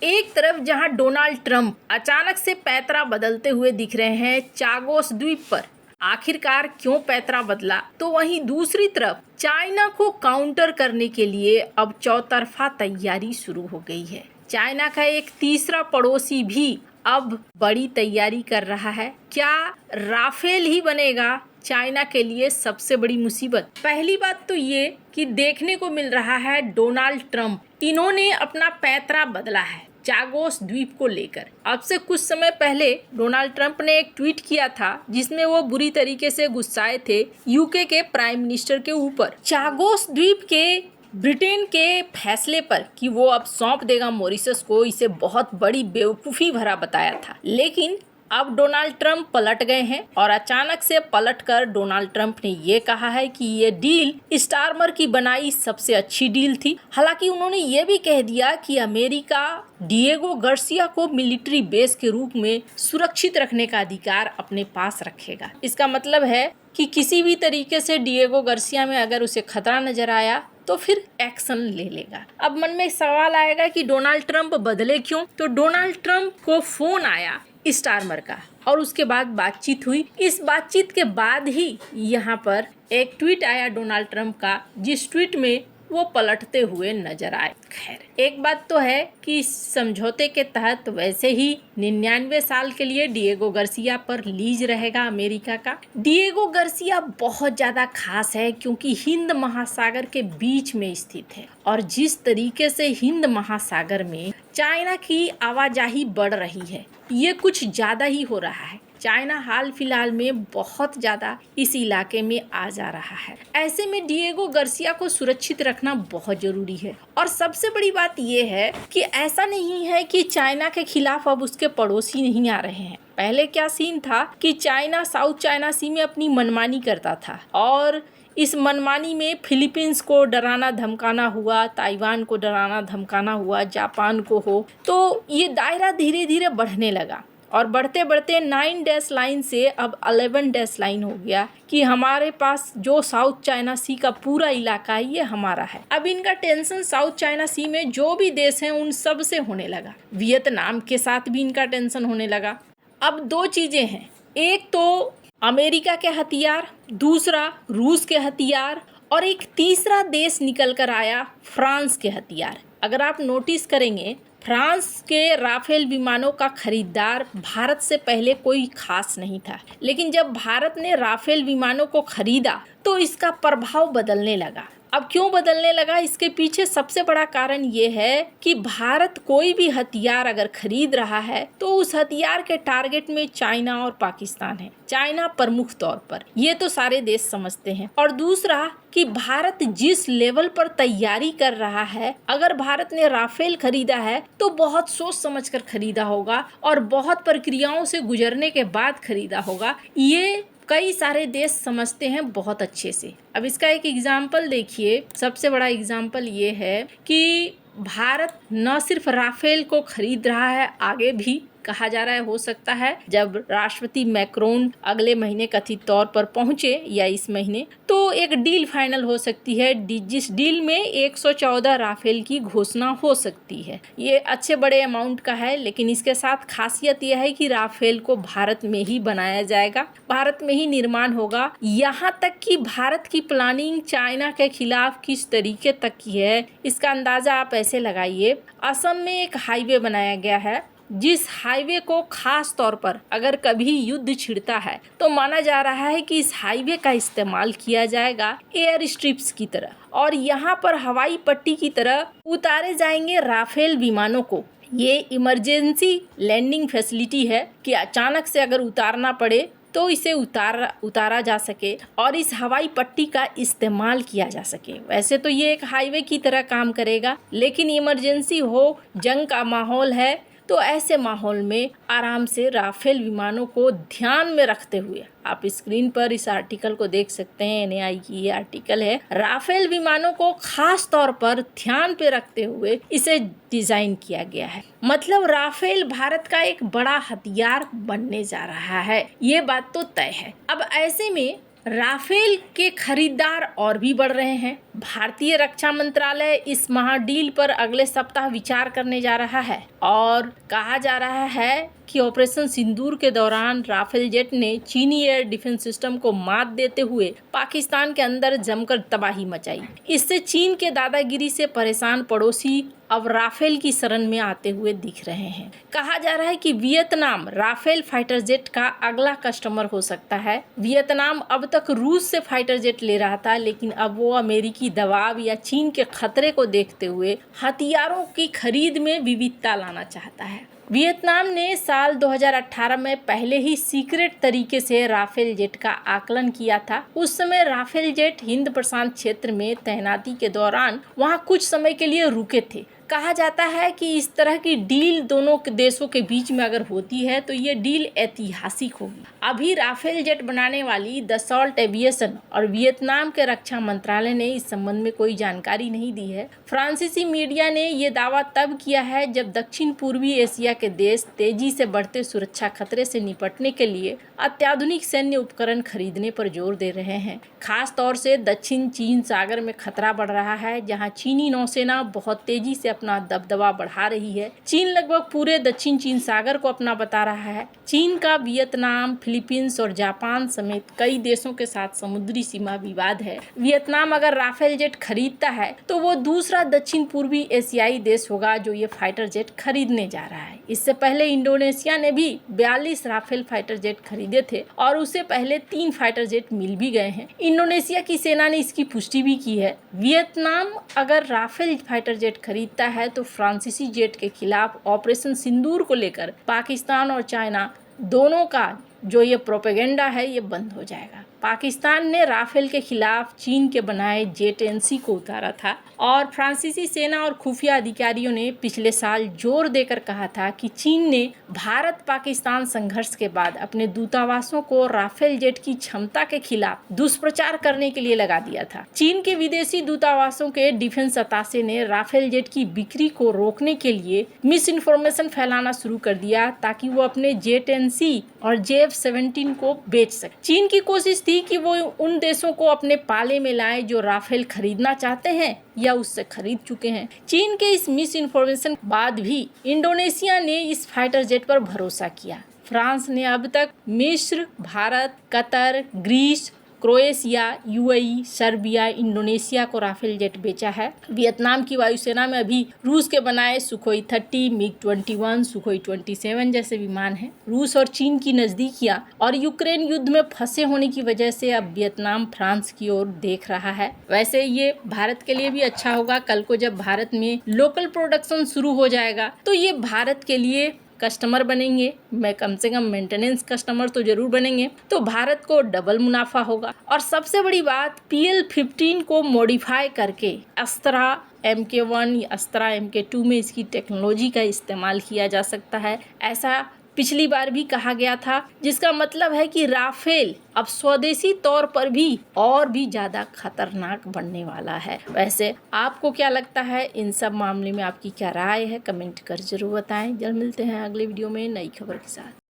एक तरफ जहां डोनाल्ड ट्रंप अचानक से पैतरा बदलते हुए दिख रहे हैं चागोस द्वीप पर, आखिरकार क्यों पैतरा बदला, तो वहीं दूसरी तरफ चाइना को काउंटर करने के लिए अब चौतरफा तैयारी शुरू हो गई है। चाइना का एक तीसरा पड़ोसी भी अब बड़ी तैयारी कर रहा है। क्या राफेल ही बनेगा चाइना के लिए सबसे बड़ी मुसीबत? पहली बात तो ये कि देखने को मिल रहा है डोनाल्ड ट्रंप, इन्होंने अपना पैतरा बदला है चागोस द्वीप को लेकर। अब से कुछ समय पहले डोनाल्ड ट्रंप ने एक ट्वीट किया था जिसमें वो बुरी तरीके से गुस्साए थे यूके के प्राइम मिनिस्टर के ऊपर चागोस द्वीप के ब्रिटेन के फैसले पर कि वो अब सौंप देगा मॉरिशस को। इसे बहुत बड़ी बेवकूफ़ी भरा बताया था, लेकिन अब डोनाल्ड ट्रंप पलट गए हैं और अचानक से पलटकर डोनाल्ड ट्रंप ने ये कहा है कि ये डील स्टारमर की बनाई सबसे अच्छी डील थी। हालांकि उन्होंने ये भी कह दिया कि अमेरिका डिएगो गार्सिया को मिलिट्री बेस के रूप में सुरक्षित रखने का अधिकार अपने पास रखेगा। इसका मतलब है कि किसी भी तरीके से डिएगो गार्सिया में अगर उसे खतरा नजर आया तो फिर एक्शन ले लेगा। अब मन में सवाल आएगा कि डोनाल्ड ट्रंप बदले क्यों? तो डोनाल्ड ट्रंप को फोन आया स्टारमर का और उसके बाद बातचीत हुई। इस बातचीत के बाद ही यहाँ पर एक ट्वीट आया डोनाल्ड ट्रंप का, जिस ट्वीट में वो पलटते हुए नजर आए। खैर, एक बात तो है कि इस समझौते के तहत वैसे ही 99 साल के लिए डिएगो गार्सिया पर लीज रहेगा अमेरिका का। डिएगो गार्सिया बहुत ज्यादा खास है क्योंकि हिंद महासागर के बीच में स्थित है और जिस तरीके से हिंद महासागर में चाइना की आवाजाही बढ़ रही है, ये कुछ ज्यादा ही हो रहा है। चाइना हाल फिलहाल में बहुत ज़्यादा इस इलाके में आ जा रहा है। ऐसे में डिएगो गार्सिया को सुरक्षित रखना बहुत ज़रूरी है। और सबसे बड़ी बात यह है कि ऐसा नहीं है कि चाइना के खिलाफ अब उसके पड़ोसी नहीं आ रहे हैं। पहले क्या सीन था कि चाइना साउथ चाइना सी में अपनी मनमानी करता था और इस मनमानी में फिलीपींस को डराना धमकाना हुआ, ताइवान को डराना धमकाना हुआ, जापान को हो, तो ये दायरा धीरे धीरे बढ़ने लगा और बढ़ते बढ़ते 9 डैश लाइन से अब 11 डैश लाइन हो गया कि हमारे पास जो साउथ चाइना सी का पूरा इलाका है ये हमारा है। अब इनका टेंशन साउथ चाइना सी में जो भी देश हैं उन सब से होने लगा। वियतनाम के साथ भी इनका टेंशन होने लगा। अब दो चीज़ें हैं, एक तो अमेरिका के हथियार, दूसरा रूस के हथियार और एक तीसरा देश निकल कर आया फ्रांस के हथियार। अगर आप नोटिस करेंगे, फ्रांस के राफेल विमानों का खरीदार भारत से पहले कोई खास नहीं था, लेकिन जब भारत ने राफेल विमानों को खरीदा तो इसका प्रभाव बदलने लगा। अब क्यों बदलने लगा? इसके पीछे सबसे बड़ा कारण ये है कि भारत कोई भी हथियार अगर खरीद रहा है तो उस हथियार के टारगेट में चाइना और पाकिस्तान है। चाइना प्रमुख तौर पर, ये तो सारे देश समझते हैं। और दूसरा कि भारत जिस लेवल पर तैयारी कर रहा है, अगर भारत ने राफेल खरीदा है तो बहुत सोच समझ कर खरीदा होगा और बहुत प्रक्रियाओं से गुजरने के बाद खरीदा होगा। ये कई सारे देश समझते हैं बहुत अच्छे से। अब इसका एक एग्जाम्पल देखिए, सबसे बड़ा एग्जाम्पल ये है कि भारत न सिर्फ राफेल को खरीद रहा है, आगे भी कहा जा रहा है हो सकता है जब राष्ट्रपति मैक्रोन अगले महीने कथित तौर पर पहुंचे या इस महीने, तो एक डील फाइनल हो सकती है जिस डील में 114 राफेल की घोषणा हो सकती है। ये अच्छे बड़े अमाउंट का है, लेकिन इसके साथ खासियत यह है कि राफेल को भारत में ही बनाया जाएगा, भारत में ही निर्माण होगा। यहाँ तक कि भारत की प्लानिंग चाइना के खिलाफ किस तरीके तक की है, इसका अंदाजा आप ऐसे लगाइए। असम में एक हाईवे बनाया गया है, जिस हाईवे को खास तौर पर अगर कभी युद्ध छिड़ता है तो माना जा रहा है कि इस हाईवे का इस्तेमाल किया जाएगा एयर स्ट्रिप्स की तरह और यहाँ पर हवाई पट्टी की तरह उतारे जाएंगे राफेल विमानों को। ये इमरजेंसी लैंडिंग फैसिलिटी है कि अचानक से अगर उतारना पड़े तो इसे उतारा जा सके और इस हवाई पट्टी का इस्तेमाल किया जा सके। वैसे तो ये एक हाईवे की तरह काम करेगा, लेकिन इमरजेंसी हो, जंग का माहौल है, तो ऐसे माहौल में आराम से राफेल विमानों को ध्यान में रखते हुए, आप स्क्रीन पर इस आर्टिकल को देख सकते हैं, एनआई की ये आर्टिकल है, राफेल विमानों को खास तौर पर ध्यान पे रखते हुए इसे डिजाइन किया गया है। मतलब राफेल भारत का एक बड़ा हथियार बनने जा रहा है, ये बात तो तय है। अब ऐसे में राफेल के खरीदार और भी बढ़ रहे हैं। भारतीय रक्षा मंत्रालय इस महाडील पर अगले सप्ताह विचार करने जा रहा है और कहा जा रहा है कि ऑपरेशन सिंदूर के दौरान राफेल जेट ने चीनी एयर डिफेंस सिस्टम को मात देते हुए पाकिस्तान के अंदर जमकर तबाही मचाई। इससे चीन के दादागिरी से परेशान पड़ोसी अब राफेल की शरण में आते हुए दिख रहे हैं। कहा जा रहा है कि वियतनाम राफेल फाइटर जेट का अगला कस्टमर हो सकता है। वियतनाम अब तक रूस से फाइटर जेट ले रहा था, लेकिन अब वो अमेरिकी दबाव या चीन के खतरे को देखते हुए हथियारों की खरीद में विविधता लाना चाहता है। वियतनाम ने साल 2018 में पहले ही सीक्रेट तरीके से राफेल जेट का आकलन किया था। उस समय राफेल जेट हिंद प्रशांत क्षेत्र में तैनाती के दौरान वहां कुछ समय के लिए रुके थे। कहा जाता है कि इस तरह की डील दोनों देशों के बीच में अगर होती है तो ये डील ऐतिहासिक होगी। अभी राफेल जेट बनाने वाली दसॉल्ट एविएशन और वियतनाम के रक्षा मंत्रालय ने इस संबंध में कोई जानकारी नहीं दी है। फ्रांसीसी मीडिया ने ये दावा तब किया है जब दक्षिण पूर्वी एशिया के देश तेजी से बढ़ते सुरक्षा खतरे से निपटने के लिए अत्याधुनिक सैन्य उपकरण खरीदने पर जोर दे रहे हैं। खास तौर से दक्षिण चीन सागर में खतरा बढ़ रहा है, जहां चीनी नौसेना बहुत तेजी से अपना दबदबा बढ़ा रही है। चीन लगभग पूरे दक्षिण चीन सागर को अपना बता रहा है। चीन का वियतनाम, फिलीपींस और जापान समेत कई देशों के साथ समुद्री सीमा विवाद है। वियतनाम अगर राफेल जेट खरीदता है तो वो दूसरा दक्षिण पूर्वी एशियाई देश होगा जो ये फाइटर जेट खरीदने जा रहा है। इससे पहले इंडोनेशिया ने भी 42 राफेल फाइटर जेट खरीदे थे और उससे पहले 3 फाइटर जेट मिल भी गए हैं। इंडोनेशिया की सेना ने इसकी पुष्टि भी की है। वियतनाम अगर राफेल फाइटर जेट खरीदता है तो फ्रांसीसी जेट के खिलाफ ऑपरेशन सिंदूर को लेकर पाकिस्तान और चाइना दोनों का जो ये प्रोपेगेंडा है ये बंद हो जाएगा। पाकिस्तान ने राफेल के खिलाफ चीन के बनाए जेट-NC को उतारा था और फ्रांसीसी सेना और खुफिया अधिकारियों ने पिछले साल जोर देकर कहा था कि चीन ने भारत पाकिस्तान संघर्ष के बाद अपने दूतावासों को राफेल जेट की क्षमता के खिलाफ दुष्प्रचार करने के लिए लगा दिया था। चीन के विदेशी दूतावासों के डिफेंस अताशे ने राफेल जेट की बिक्री को रोकने के लिए मिस इन्फॉर्मेशन फैलाना शुरू कर दिया ताकि वो अपने जेट-NC और JF-17 को बेच सके। चीन की कोशिश थी कि वो उन देशों को अपने पाले में लाए जो राफेल खरीदना चाहते हैं या उससे खरीद चुके हैं। चीन के इस मिस इन्फॉर्मेशन बाद भी इंडोनेशिया ने इस फाइटर जेट पर भरोसा किया। फ्रांस ने अब तक मिस्र, Bharat, Qatar, Greece, Croatia, UAE, Serbia, Indonesia को राफेल जेट बेचा है। वियतनाम की वायुसेना में अभी रूस के बनाए सुखोई 30, MiG-21, सुखोई 27 जैसे विमान हैं। रूस और चीन की नज़दीकियां और यूक्रेन युद्ध में फंसे होने की वजह से अब वियतनाम फ्रांस की ओर देख रहा है। वैसे ये भारत के लिए भी अच्छा होगा। कल को जब भारत में लोकल प्रोडक्शन शुरू हो जाएगा तो ये भारत के लिए कस्टमर बनेंगे। मैं कम से कम मेंटेनेंस कस्टमर तो जरूर बनेंगे, तो भारत को डबल मुनाफा होगा। और सबसे बड़ी बात, PL-15 को मॉडिफाई करके अस्त्रा MK1 या अस्त्रा MK2 में इसकी टेक्नोलॉजी का इस्तेमाल किया जा सकता है, ऐसा पिछली बार भी कहा गया था, जिसका मतलब है कि राफेल अब स्वदेशी तौर पर भी और भी ज़्यादा खतरनाक बनने वाला है। वैसे आपको क्या लगता है, इन सब मामले में आपकी क्या राय है, कमेंट कर जरूर बताएं। जल्द मिलते हैं अगले वीडियो में नई खबर के साथ।